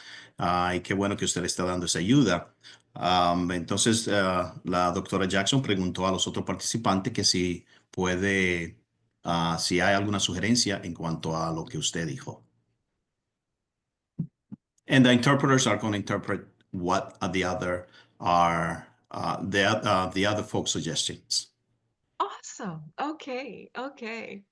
Y qué bueno que usted le está dando esa ayuda. Entonces, la doctora Jackson preguntó a los otros participantes que si si hay alguna sugerencia en cuanto a lo que usted dijo. And the interpreters are going to interpret what the other the other folks' suggestions. Awesome. Okay. Okay.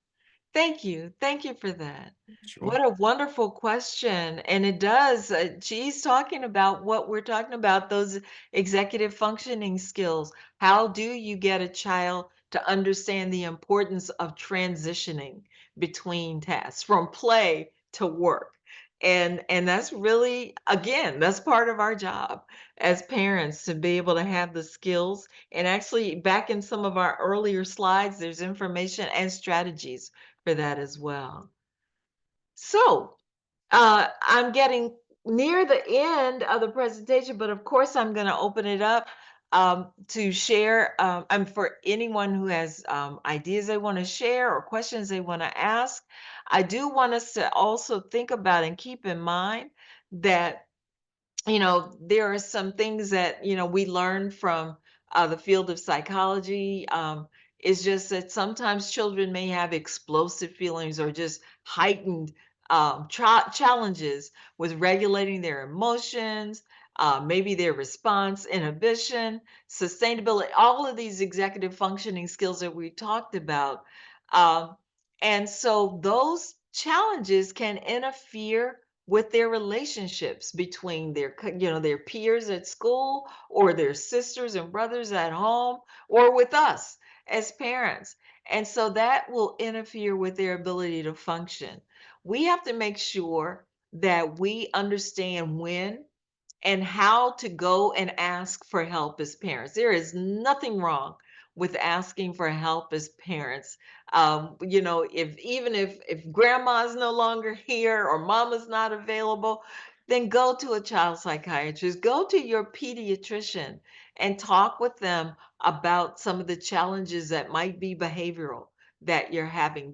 Thank you. Thank you for that. Sure. What a wonderful question. And it does, she's talking about what we're talking about, those executive functioning skills. How do you get a child to understand the importance of transitioning between tasks from play to work? And that's really, again, that's part of our job as parents to be able to have the skills. And actually, back in some of our earlier slides, there's information and strategies for that as well. So, I'm getting near the end of the presentation, but of course, I'm going to open it up to share, and for anyone who has ideas they want to share or questions they want to ask. I do want us to also think about and keep in mind that there are some things that, we learn from the field of psychology. It's just that sometimes children may have explosive feelings or just heightened challenges with regulating their emotions, maybe their response, inhibition, sustainability, all of these executive functioning skills that we talked about. Um, and so those challenges can interfere with their relationships between their peers at school or their sisters and brothers at home or with us as parents. And so that will interfere with their ability to function. We have to make sure that we understand when and how to go and ask for help as parents. There is nothing wrong with asking for help as parents. If even if grandma's no longer here or mama's not available, then go to a child psychiatrist, go to your pediatrician and talk with them about some of the challenges that might be behavioral that you're having.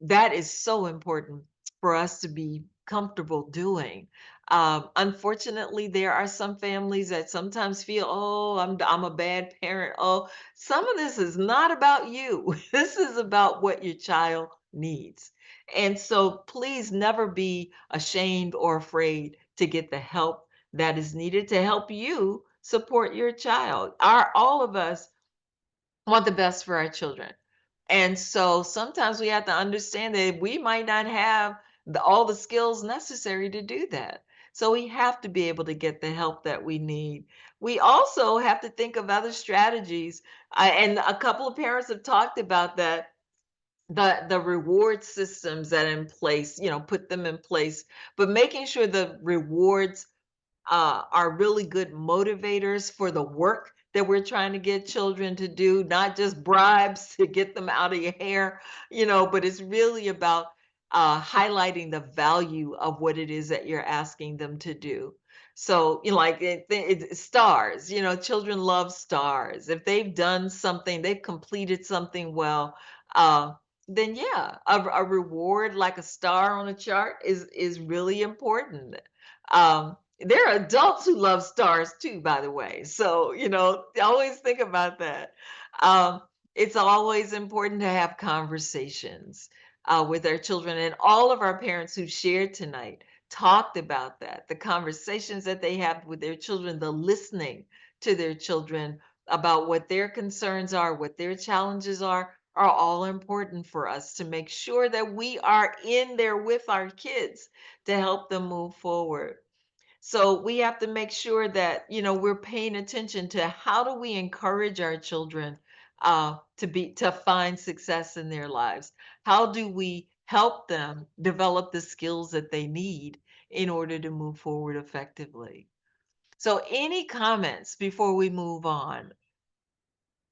That is so important for us to be comfortable doing. Unfortunately, there are some families that sometimes feel, oh, I'm a bad parent. Oh, some of this is not about you. This is about what your child needs. And so please never be ashamed or afraid to get the help that is needed to help you support your child. All of us want the best for our children. And so sometimes we have to understand that we might not have all the skills necessary to do that. So we have to be able to get the help that we need. We also have to think of other strategies. And a couple of parents have talked about that. The reward systems that are in place, put them in place, but making sure the rewards are really good motivators for the work that we're trying to get children to do, not just bribes to get them out of your hair, but it's really about highlighting the value of what it is that you're asking them to do. So, like stars, children love stars. If they've done something, they've completed something well, uh, then yeah, a reward like a star on a chart is really important. There are adults who love stars too, by the way. So, always think about that. Um, it's always important to have conversations with our children, and all of our parents who shared tonight talked about that. The conversations that they have with their children, the listening to their children about what their concerns are, what their challenges are all important for us to make sure that we are in there with our kids to help them move forward. So we have to make sure that, we're paying attention to how do we encourage our children to find success in their lives? How do we help them develop the skills that they need in order to move forward effectively? So any comments before we move on?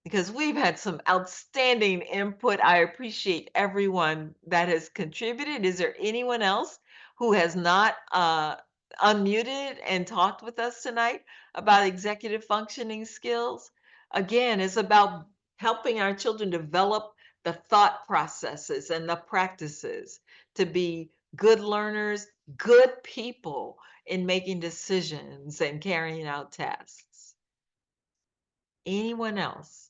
Because we've had some outstanding input. I appreciate everyone that has contributed. Is there anyone else who has not unmuted and talked with us tonight about executive functioning skills? Again, it's about helping our children develop the thought processes and the practices to be good learners, good people in making decisions and carrying out tasks. Anyone else?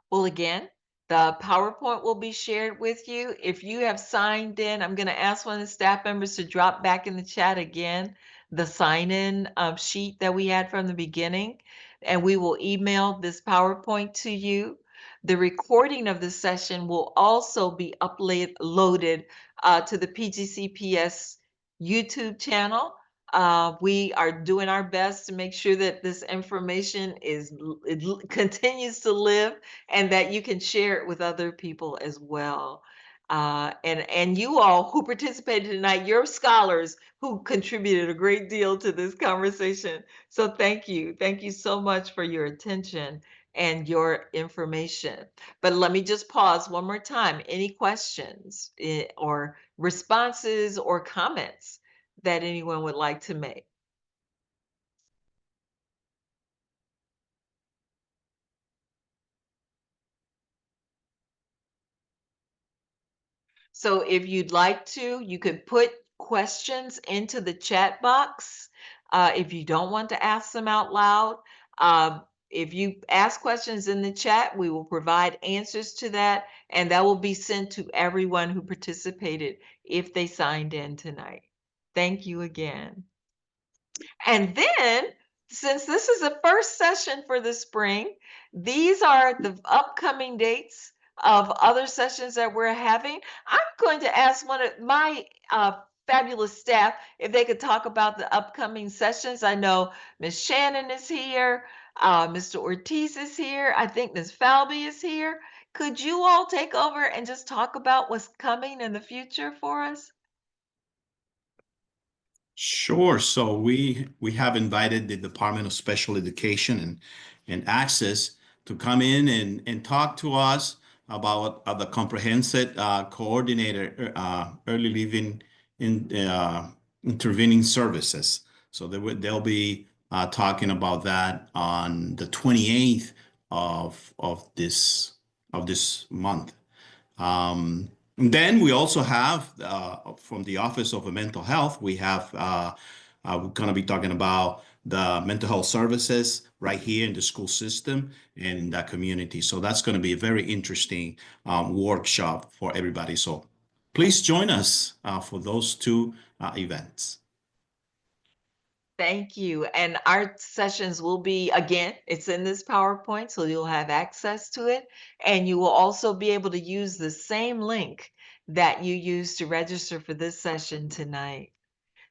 Well, again, the PowerPoint will be shared with you. If you have signed in, I'm going to ask one of the staff members to drop back in the chat again the sign-in sheet that we had from the beginning, and we will email this PowerPoint to you. The recording of the session will also be uploaded to the PGCPS YouTube channel. We are doing our best to make sure that this information continues to live and that you can share it with other people as well. And you all who participated tonight, you're scholars who contributed a great deal to this conversation. So thank you. Thank you so much for your attention and your information. But let me just pause one more time. Any questions or responses or comments that anyone would like to make? So if you'd like to, you could put questions into the chat box. If you don't want to ask them out loud, if you ask questions in the chat, we will provide answers to that, and that will be sent to everyone who participated if they signed in tonight. Thank you again. And then, since this is the first session for the spring, these are the upcoming dates of other sessions that we're having. I'm going to ask one of my fabulous staff if they could talk about the upcoming sessions. I know Ms. Shannon is here, Mr. Ortiz is here, I think Ms. Falby is here. Could you all take over and just talk about what's coming in the future for us? Sure. So we have invited the Department of Special Education and Access to come in and talk to us about the comprehensive coordinator early living in intervening services. So they'll be talking about that on the 28th of this month. Then we also have from the Office of Mental Health, we have we're going to be talking about the mental health services right here in the school system and in that community. So that's going to be a very interesting workshop for everybody. So please join us for those two events. Thank you. And our sessions will be, again, it's in this PowerPoint, so you'll have access to it. And you will also be able to use the same link that you used to register for this session tonight.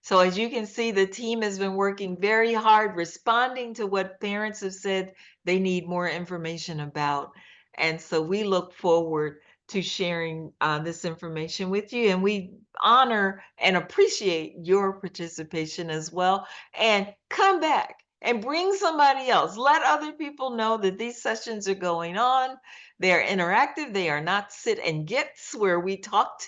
So as you can see, the team has been working very hard responding to what parents have said they need more information about. And so we look forward to sharing this information with you. And we honor and appreciate your participation as well. And come back and bring somebody else. Let other people know that these sessions are going on. They're interactive. They are not sit and gets where we talk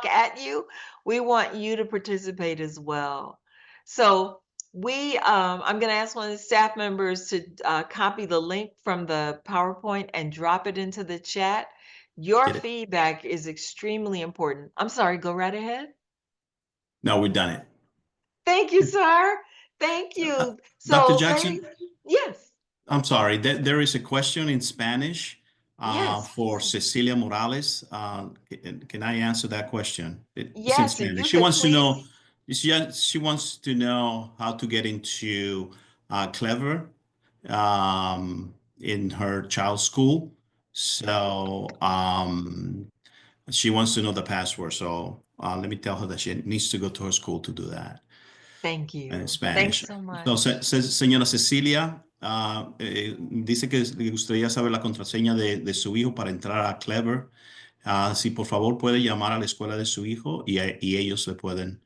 at you. We want you to participate as well. So I'm going to ask one of the staff members to copy the link from the PowerPoint and drop it into the chat. Your feedback is extremely important. I'm sorry, go right ahead. No, we've done it. Thank you, sir. Thank you. Dr. So, Jackson? yes. I'm sorry, there is a question in Spanish Yes. for Cecilia Morales. Can I answer that question? It's in Yes, if Spanish. you She could wants to know, please. she wants to know how to get into Clever in her child's school. So she wants to know the password. So let me tell her that she needs to go to her school to do that. Thank you. En Thanks Spanish. so much. Entonces, señora Cecilia, dice que le gustaría saber la contraseña de su hijo para entrar a Clever. Si por favor puede llamar a la escuela de su hijo y ellos le pueden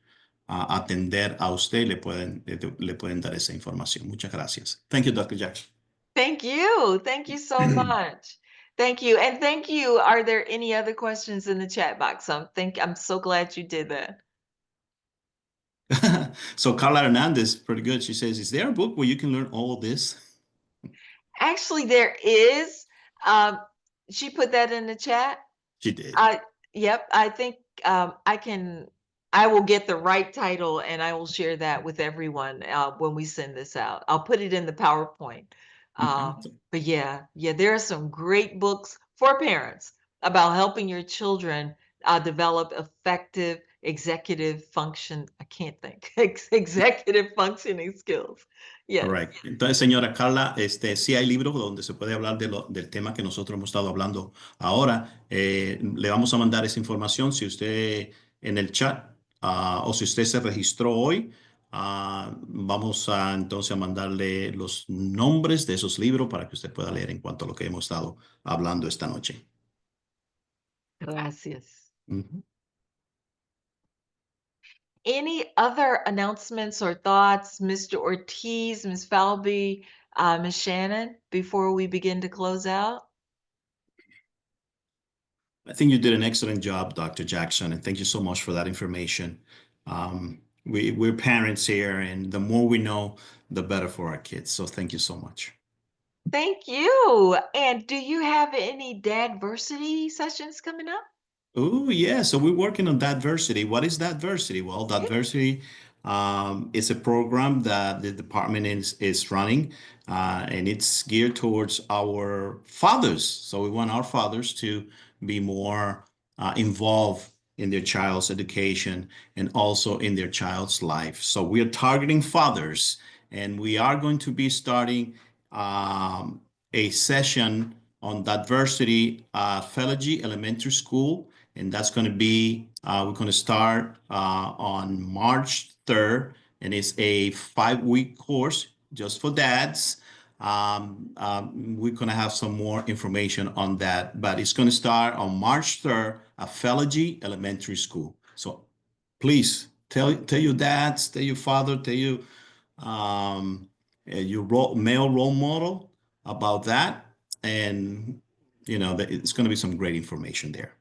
atender a usted, le pueden dar esa información. Muchas gracias. Thank you, Dr. Jackson. Thank you. Thank you so much. Thank you. And thank you. Are there any other questions in the chat box? I'm so glad you did that. So Carla Hernandez, pretty good. She says, is there a book where you can learn all this? Actually, there is. She put that in the chat. She did. Yep. I think I will get the right title and I will share that with everyone when we send this out. I'll put it in the PowerPoint. But yeah, there are some great books for parents about helping your children develop effective executive function. I can't think. Executive functioning skills. Yes. Correct. Entonces, señora Carla, sí hay libros donde se puede hablar del tema que nosotros hemos estado hablando ahora. Le vamos a mandar esa información si usted en el chat o si usted se registró hoy, Vamos a entonces a mandarle los nombres de esos libros para que usted pueda leer en cuanto a lo que hemos estado hablando esta noche. Gracias. Ujú. Any other announcements or thoughts, Mr. Ortiz, Ms. Falby, Ms. Shannon, before we begin to close out? I think you did an excellent job, Dr. Jackson, and thank you so much for that information. We're parents here, and the more we know, the better for our kids. So thank you so much. Thank you. And do you have any dadversity sessions coming up? Oh, yeah. So we're working on Dadversity. What is Dadversity? Well, Yeah. Dadversity is a program that the department is running, and it's geared towards our fathers. So we want our fathers to be more involved in their child's education and also in their child's life. So we are targeting fathers, and we are going to be starting a session on Dadversity at Felagy Elementary School, and that's going to be we're going to start on March 3rd, and it's a 5-week course just for dads. We're going to have some more information on that, but it's going to start on March 3rd at Felagy Elementary School. So please tell your dads, tell your father, tell your male role model about that, and it's going to be some great information there.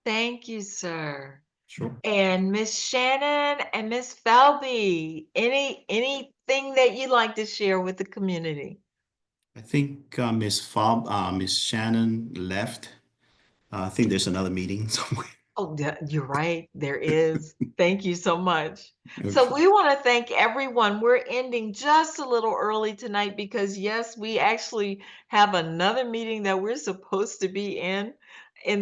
Thank you, sir. Sure. And Miss Shannon and Miss Falby, anything that you'd like to share with the community? I think Miss Shannon left. I think there's another meeting somewhere. Oh, yeah, you're right. There is. Thank you so much. So Okay. we want to thank everyone. We're ending just a little early tonight because yes, we actually have another meeting that we're supposed to be in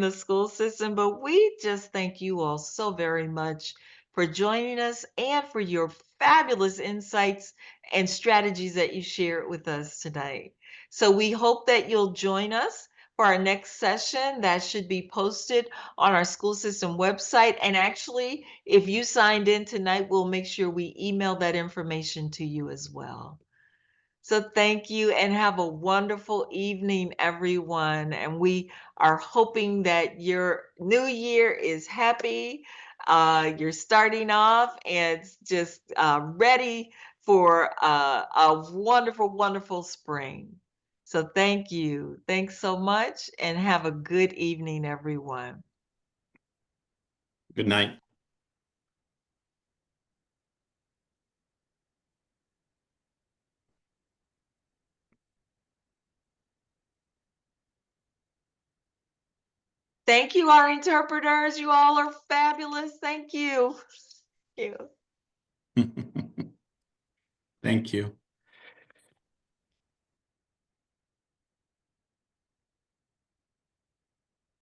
the school system, but we just thank you all so very much for joining us and for your fabulous insights and strategies that you shared with us tonight. So we hope that you'll join us for our next session that should be posted on our school system website. And actually, if you signed in tonight, we'll make sure we email that information to you as well. So thank you and have a wonderful evening, everyone. And we are hoping that your new year is happy. You're starting off and just ready for a wonderful, wonderful spring. So thank you. Thanks so much and have a good evening, everyone. Good night. Thank you, our interpreters. You all are fabulous. Thank you. Thank you. Thank you.